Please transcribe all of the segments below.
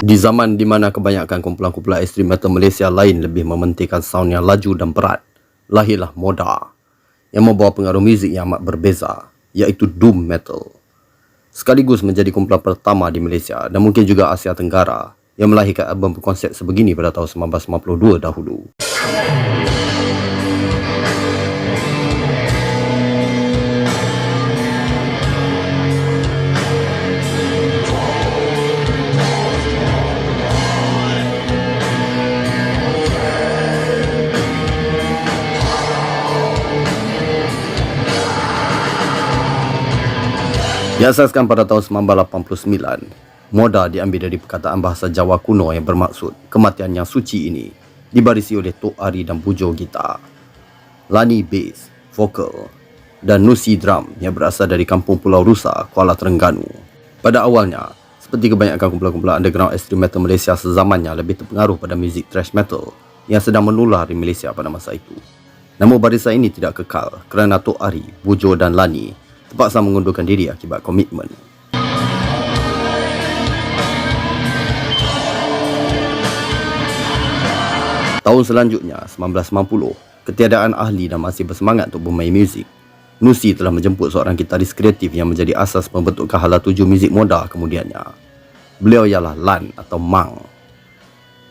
Di zaman di mana kebanyakan kumpulan-kumpulan ekstrim metal Malaysia lain lebih mementingkan sound yang laju dan berat, lahirlah Moda yang membawa pengaruh muzik yang amat berbeza, iaitu Doom Metal. Sekaligus menjadi kumpulan pertama di Malaysia dan mungkin juga Asia Tenggara yang melahirkan album berkonsep sebegini pada tahun 1992 dahulu. Diasaskan pada tahun 1989, Moda diambil dari perkataan bahasa Jawa kuno yang bermaksud kematian yang suci ini, dibarisi oleh Tok Ari dan Bujo gitar, Lani bass, vokal, dan Nusi drum yang berasal dari kampung Pulau Rusa, Kuala Terengganu. Pada awalnya, seperti kebanyakan kumpulan-kumpulan underground extreme metal Malaysia sezamannya lebih terpengaruh pada muzik thrash metal yang sedang menular di Malaysia pada masa itu. Namun barisan ini tidak kekal kerana Tok Ari, Bujo dan Lani terpaksa mengundurkan diri akibat komitmen. Tahun selanjutnya, 1990, ketiadaan ahli dan masih bersemangat untuk bermain muzik, Nusi telah menjemput seorang gitaris kreatif yang menjadi asas pembentukan hala tuju muzik Moda kemudiannya. Beliau ialah Lan atau Mang.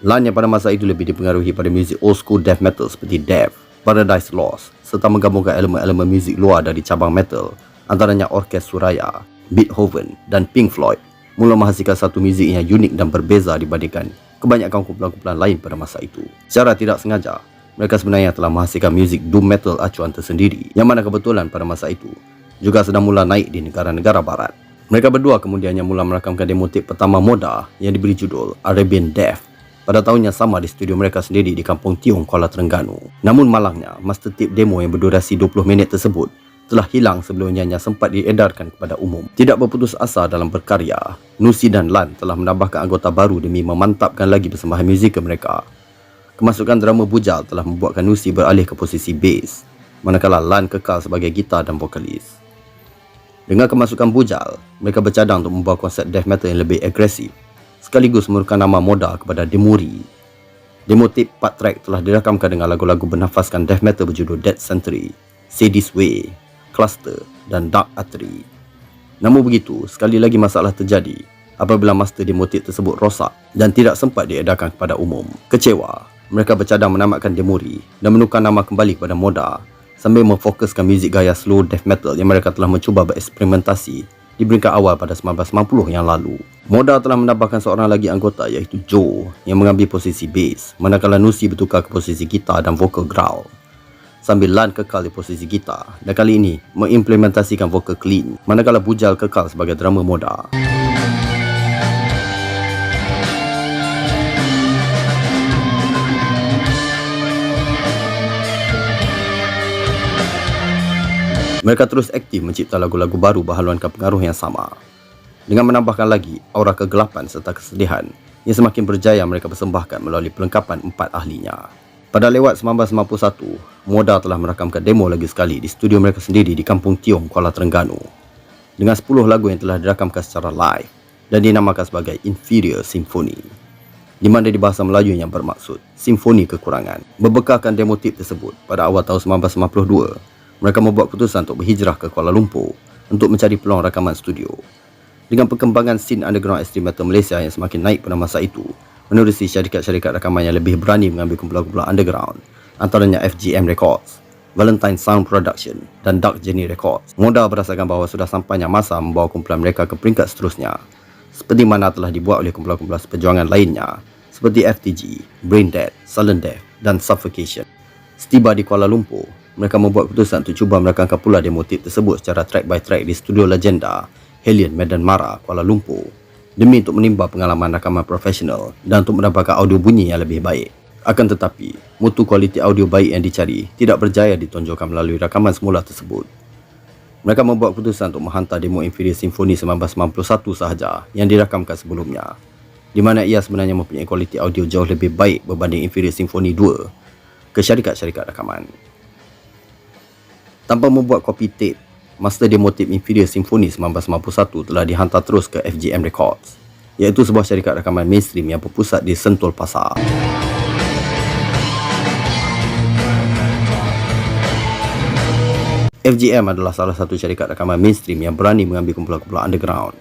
Lan yang pada masa itu lebih dipengaruhi pada muzik old school death metal seperti Death, Paradise Lost, serta menggabungkan elemen-elemen muzik luar dari cabang metal, antaranya Orkes Suraya, Beethoven dan Pink Floyd, mula menghasilkan satu muzik yang unik dan berbeza dibandingkan kebanyakan kumpulan-kumpulan lain pada masa itu. Secara tidak sengaja, mereka sebenarnya telah menghasilkan muzik doom metal acuan tersendiri, yang mana kebetulan pada masa itu juga sedang mula naik di negara-negara barat. Mereka berdua kemudiannya mula merakamkan demo tape pertama Moda yang diberi judul Arabian Death pada tahun yang sama di studio mereka sendiri di Kampung Tiong, Kuala Terengganu. Namun malangnya, master tape demo yang berdurasi 20 minit tersebut telah hilang sebelum ianya sempat diedarkan kepada umum. Tidak berputus asa dalam berkarya, Nusi dan Lan telah menambahkan anggota baru demi memantapkan lagi persembahan muzik mereka. Kemasukan drama Bujal telah membuatkan Nusi beralih ke posisi bass, manakala Lan kekal sebagai gitar dan vokalis. Dengan kemasukan Bujal, mereka bercadang untuk membawa konsep death metal yang lebih agresif, sekaligus merukan nama Moda kepada Demuri. Demo tape 4 track telah dirakamkan dengan lagu-lagu bernafaskan death metal berjudul Dead Century, Say This Way, Cluster dan Dark Artery. Namun begitu, sekali lagi masalah terjadi apabila master demo tape tersebut rosak dan tidak sempat diedarkan kepada umum. Kecewa, mereka bercadang menamatkan Demuri dan menukar nama kembali kepada Moda sambil memfokuskan muzik gaya slow death metal yang mereka telah mencuba bereksperimentasi di peringkat awal pada 1990 yang lalu. Moda telah menambahkan seorang lagi anggota iaitu Joe yang mengambil posisi bass, manakala Nusi bertukar ke posisi gitar dan vokal growl, sambil Lan kekal di posisi gitar dan kali ini mengimplementasikan vokal clean, manakala Bujal kekal sebagai drummer Moda. Mereka terus aktif mencipta lagu-lagu baru berhaluankan pengaruh yang sama, dengan menambahkan lagi aura kegelapan serta kesedihan yang semakin berjaya mereka persembahkan melalui pelengkapan 4 ahlinya. Pada lewat 1991, Moda telah merakamkan demo lagi sekali di studio mereka sendiri di Kampung Tiong, Kuala Terengganu, dengan 10 lagu yang telah dirakamkan secara live dan dinamakan sebagai Inferior Symphony, di mana di bahasa Melayu yang bermaksud Simfoni Kekurangan. Berbekalkan demo tape tersebut, pada awal tahun 1992, mereka membuat keputusan untuk berhijrah ke Kuala Lumpur untuk mencari peluang rakaman studio. Dengan perkembangan scene underground extreme metal Malaysia yang semakin naik pada masa itu, menerusi syarikat-syarikat rakaman yang lebih berani mengambil kumpulan-kumpulan underground, antaranya FGM Records, Valentine Sound Production dan Dark Journey Records. Moda berasakan bahawa sudah sampainya masa membawa kumpulan mereka ke peringkat seterusnya, seperti mana telah dibuat oleh kumpulan-kumpulan seperjuangan lainnya seperti FTG, Brain Dead, Sullen Death dan Suffocation. Setiba di Kuala Lumpur, mereka membuat keputusan untuk cuba merakamkan pula demo tape tersebut secara track by track di studio legenda Helion Medan Mara, Kuala Lumpur, demi untuk menimba pengalaman rakaman profesional dan untuk mendapatkan audio bunyi yang lebih baik. Akan tetapi, mutu kualiti audio baik yang dicari tidak berjaya ditonjolkan melalui rakaman semula tersebut. Mereka membuat keputusan untuk menghantar demo Inferior Symphony 1991 sahaja yang dirakamkan sebelumnya, di mana ia sebenarnya mempunyai kualiti audio jauh lebih baik berbanding Inferior Symphony 2, ke syarikat-syarikat rakaman. Tanpa membuat kopi tape, master demo tape Inferior Symphony 1991 telah dihantar terus ke FGM Records iaitu sebuah syarikat rakaman mainstream yang berpusat di Sentul Pasar. FGM adalah salah satu syarikat rakaman mainstream yang berani mengambil kumpulan-kumpulan underground.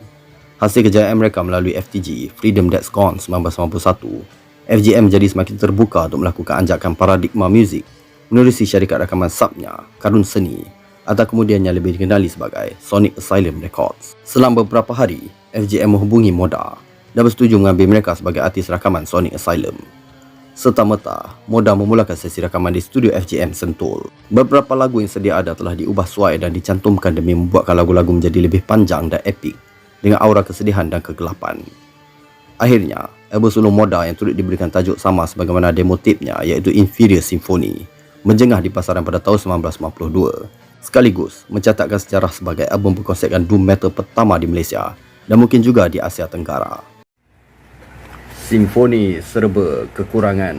Hasil kejayaan mereka melalui FTG, Freedom That's Gone 1991, FGM jadi semakin terbuka untuk melakukan anjakan paradigma muzik menerusi syarikat rakaman subnya, Karun Seni, atau kemudiannya lebih dikenali sebagai Sonic Asylum Records. Selang beberapa hari, FGM menghubungi Moda dan bersetuju mengambil mereka sebagai artis rakaman Sonic Asylum. Serta-merta, Moda memulakan sesi rakaman di studio FGM Sentul. Beberapa lagu yang sedia ada telah diubah suai dan dicantumkan demi membuatkan lagu-lagu menjadi lebih panjang dan epik dengan aura kesedihan dan kegelapan. Akhirnya, album solo Moda yang turut diberikan tajuk sama sebagaimana demo tape-nya, iaitu Inferior Symphony, menjengah di pasaran pada tahun 1992. Sekaligus mencatatkan sejarah sebagai album berkonsepkan doom metal pertama di Malaysia dan mungkin juga di Asia Tenggara. Simfoni serba kekurangan,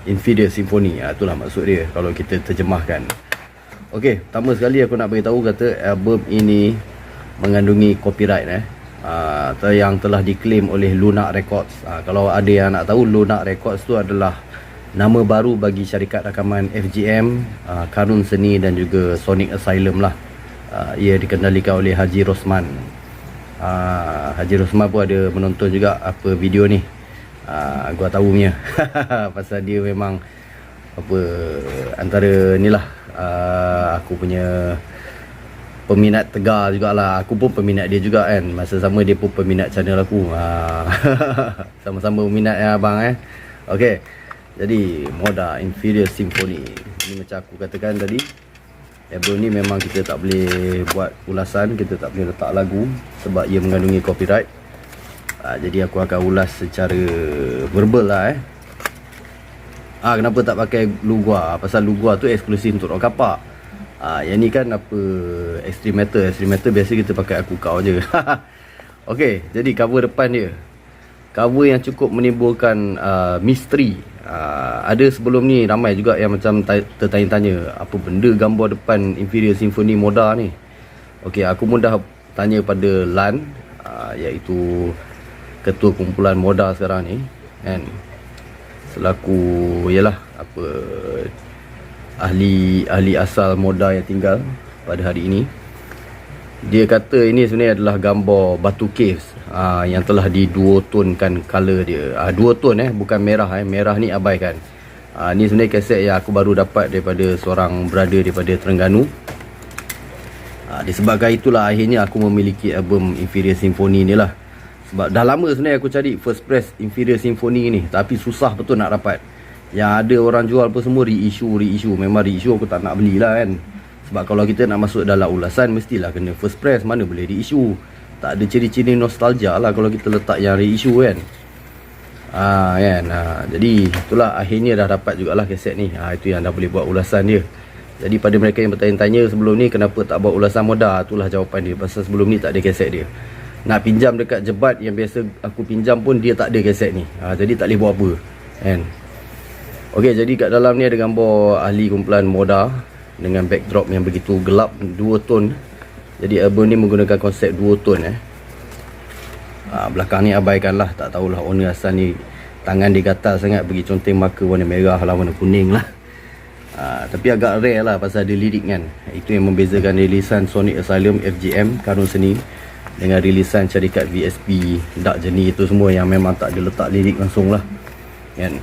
Inferior Symphony, itulah maksud dia kalau kita terjemahkan. Okey, pertama sekali aku nak beritahu kata album ini mengandungi copyright yang telah diklaim oleh Lunak Records. Kalau ada yang nak tahu, Lunak Records tu adalah nama baru bagi syarikat rakaman FGM, Karun Seni dan juga Sonic Asylum lah. Ia dikendalikan oleh Haji Rosman. Haji Rosman pun ada menonton juga apa video ni. Gua tahu punya pasal dia memang apa antara ni lah, aku punya peminat tegar jugalah. Aku pun peminat dia juga kan. Masa sama dia pun peminat channel aku. Sama-sama peminat ya abang Okey. Jadi Moda Inferior Symphony ni macam aku katakan tadi, album ni memang kita tak boleh buat ulasan, kita tak boleh letak lagu sebab ia mengandungi copyright. Jadi aku akan ulas secara verbal lah kenapa tak pakai Lugua? Pasal Lugua tu eksklusif untuk rock kapak. Yang ni kan apa, Extreme Metal biasa kita pakai Aku Kau je. Okey, jadi cover depan dia, cover yang cukup menimbulkan misteri. Ada sebelum ni ramai juga yang macam tertanya-tanya apa benda gambar depan Inferior Symphony Moda ni. Okey, aku pun dah tanya pada Lan, iaitu ketua kumpulan Moda sekarang ni kan, selaku yalah apa ahli asal Moda yang tinggal pada hari ini. Dia kata ini sebenarnya adalah gambar batu caves yang telah diduotonkan color dia. Duoton bukan merah merah ni abaikan. Ni sebenarnya kaset yang aku baru dapat daripada seorang brother daripada Terengganu. Disebabkan itulah akhirnya aku memiliki album Inferior Symphony ni lah. Sebab dah lama sebenarnya aku cari first press Inferior Symphony ni, tapi susah betul nak dapat. Yang ada orang jual pun semua reissue. Memang reissue aku tak nak belilah kan. Sebab kalau kita nak masuk dalam ulasan, mestilah kena first press, mana boleh reissue. Tak ada ciri-ciri nostalgia lah kalau kita letak yang reissue kan. Jadi itulah akhirnya dah dapat jugalah kaset ni. Itu yang dah boleh buat ulasan dia. Jadi pada mereka yang bertanya-tanya sebelum ni kenapa tak buat ulasan Moda, itulah jawapan dia. Pasal sebelum ni tak ada kaset dia. Nak pinjam dekat Jebat yang biasa aku pinjam pun dia tak ada kaset ni. Jadi tak boleh buat apa kan. Okey, jadi kat dalam ni ada gambar ahli kumpulan Moda dengan backdrop yang begitu gelap, duotone. Jadi album ni menggunakan konsep duotone belakang ni abaikan lah, tak tahulah owner asal ni tangan dia gatal sangat pergi conteng marker warna merah lah, warna kuning lah. Tapi agak rare lah pasal ada lirik kan. Itu yang membezakan rilisan Sonic Asylum FGM Karun Seni dengan rilisan syarikat VSP Dark Journey itu semua yang memang tak ada letak lirik langsung lah kan.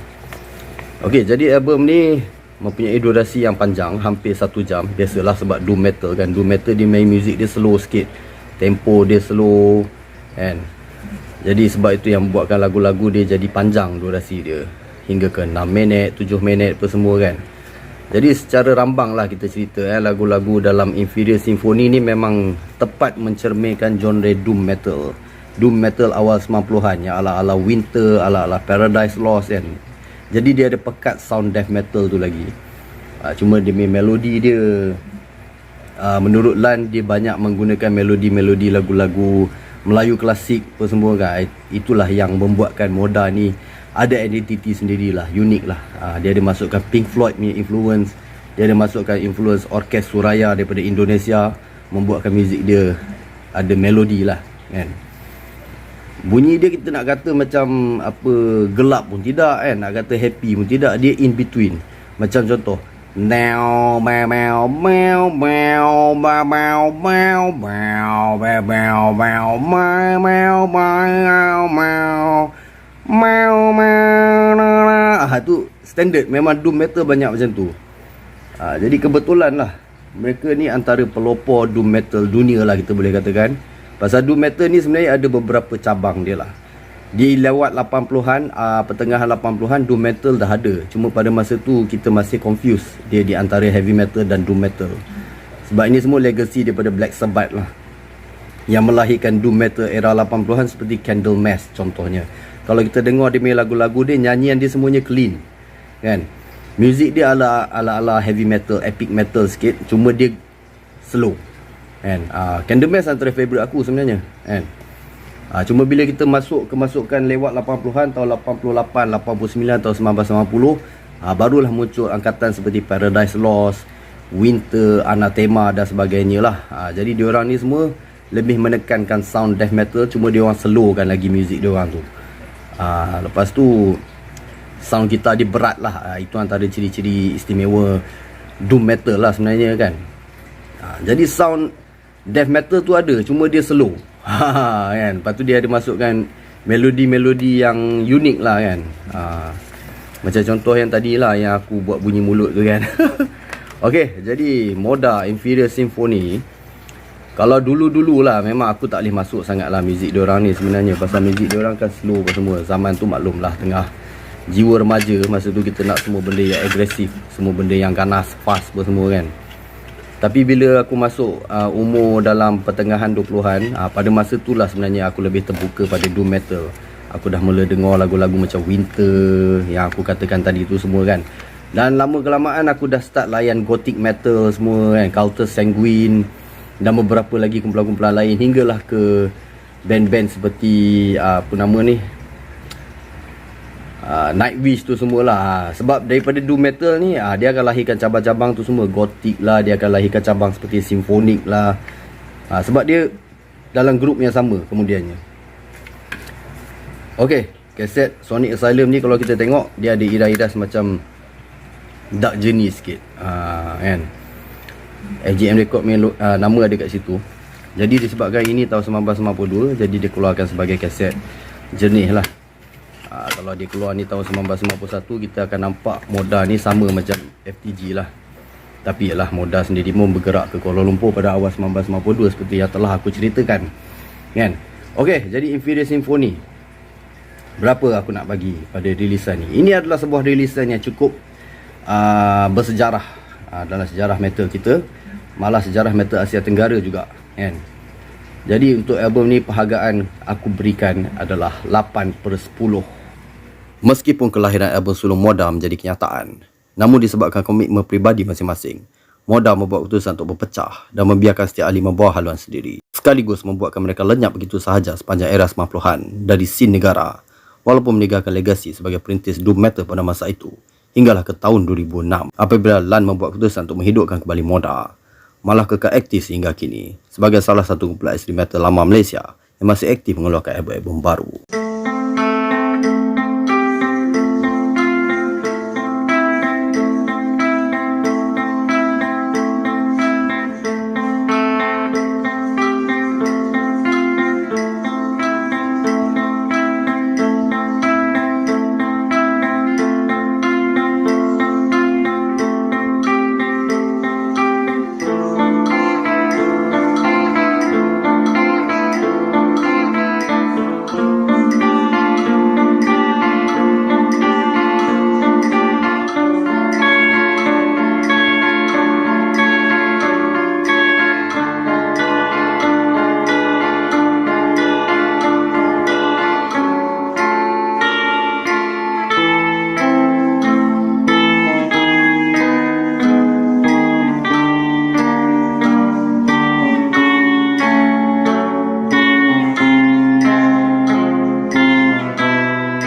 Okey, jadi album ni mempunyai durasi yang panjang, hampir 1 jam. Biasalah sebab doom metal kan. Doom metal dia main music dia slow sikit, tempo dia slow kan. Jadi sebab itu yang membuatkan lagu-lagu dia jadi panjang durasi dia, hingga ke 6 minit, 7 minit apa semua kan. Jadi secara rambang lah kita cerita lagu-lagu dalam Inferior Symphony ni memang tepat mencerminkan genre doom metal. Doom metal awal 90-an yang ala-ala Winter, ala-ala Paradise Lost kan. Jadi dia ada pekat sound death metal tu lagi. Cuma demi melodi dia, menurut Lan, dia banyak menggunakan melodi-melodi lagu-lagu Melayu klasik apa semua kan. Itulah yang membuatkan Moda ni ada identiti sendirilah, unik lah. Dia ada masukkan Pink Floyd punya influence, dia ada masukkan influence orkes Suraya daripada Indonesia, membuatkan muzik dia ada melodi lah kan. Bunyi dia kita nak kata macam apa gelap pun tidak kan, nak kata happy pun tidak, dia in between. Macam contoh now meow meow meow meow meow meow meow meow meow meow meow meow meow. Tu standard, memang doom metal banyak macam tu. Jadi kebetulan lah mereka ni antara pelopor doom metal dunia lah kita boleh katakan. Pasal doom metal ni sebenarnya ada beberapa cabang dia lah. Di lewat 80-an, pertengahan 80-an doom metal dah ada. Cuma pada masa tu kita masih confuse dia di antara heavy metal dan doom metal. Sebab ini semua legacy daripada Black Sabbath lah, yang melahirkan doom metal era 80-an seperti Candlemass contohnya. Kalau kita dengar dia punya lagu-lagu dia, nyanyian dia semuanya clean kan. Muzik dia ala heavy metal, epic metal sikit, cuma dia slow kan. Candlemass antara favourite aku sebenarnya kan. Cuma bila kita masuk kemasukan lewat 80-an, tahun 88, 89, tahun 1990, barulah muncul angkatan seperti Paradise Lost, Winter, Anathema dan sebagainya lah. Jadi diorang ni semua lebih menekankan sound death metal, cuma diorang slowkan lagi muzik diorang tu. Lepas tu sound gitar dia berat lah. Itu antara ciri-ciri istimewa doom metal lah sebenarnya kan. Jadi sound death metal tu ada, cuma dia slow. Kan. Lepas tu dia ada masukkan melodi-melodi yang unik lah kan. Macam contoh yang tadi lah, yang aku buat bunyi mulut tu kan. Okey, jadi Moda Inferior Symphony, kalau dulu-dulu lah memang aku tak boleh masuk sangat lah muzik diorang ni sebenarnya. Pasal muzik diorang kan slow semua. Zaman tu maklum lah, tengah jiwa remaja. Masa tu kita nak semua benda yang agresif, semua benda yang ganas, fast semua kan. Tapi bila aku masuk umur dalam pertengahan 20-an, pada masa tu lah sebenarnya aku lebih terbuka pada doom metal. Aku dah mula dengar lagu-lagu macam Winter yang aku katakan tadi tu semua kan. Dan lama kelamaan aku dah start layan gothic metal semua kan, Cultus Sanguine dan beberapa lagi kumpulan-kumpulan lain, hinggalah ke band-band seperti apa nama ni, Nightwish tu semualah. Sebab daripada doom metal ni dia akan lahirkan cabang-cabang tu semua. Gothic lah, dia akan lahirkan cabang seperti symphonic lah. Sebab dia dalam grup yang sama kemudiannya. Okey, kaset Sonic Asylum ni kalau kita tengok, dia ada iras-iras macam dark journey sikit kan. AGM Record nama ada kat situ. Jadi disebabkan ini tahun 1992, jadi dia keluarkan sebagai kaset jernih lah. Kalau dia keluar ni tahun 1991, kita akan nampak Moda ni sama macam FTG lah. Tapi ialah Moda sendiri pun bergerak ke Kuala Lumpur pada awal 1992 seperti yang telah aku ceritakan kan. Okey, jadi Inferior Symphony, berapa aku nak bagi pada rilisan ni? Ini adalah sebuah rilisan yang cukup bersejarah dalam sejarah metal kita, malah sejarah metal Asia Tenggara juga kan. Jadi untuk album ni penghargaan aku berikan adalah 8/10. Meskipun kelahiran album sulung Moda menjadi kenyataan, namun disebabkan komitmen peribadi masing-masing, Moda membuat keputusan untuk berpecah dan membiarkan setiap ahli membawa haluan sendiri, sekaligus membuatkan mereka lenyap begitu sahaja sepanjang era 90-an dari scene negara, walaupun meninggalkan legasi sebagai perintis doom metal pada masa itu, hinggalah ke tahun 2006 apabila Lan membuat keputusan untuk menghidupkan kembali Moda, malah kekal aktif sehingga kini sebagai salah satu kumpulan ekstrim metal lama Malaysia yang masih aktif mengeluarkan album-album baru.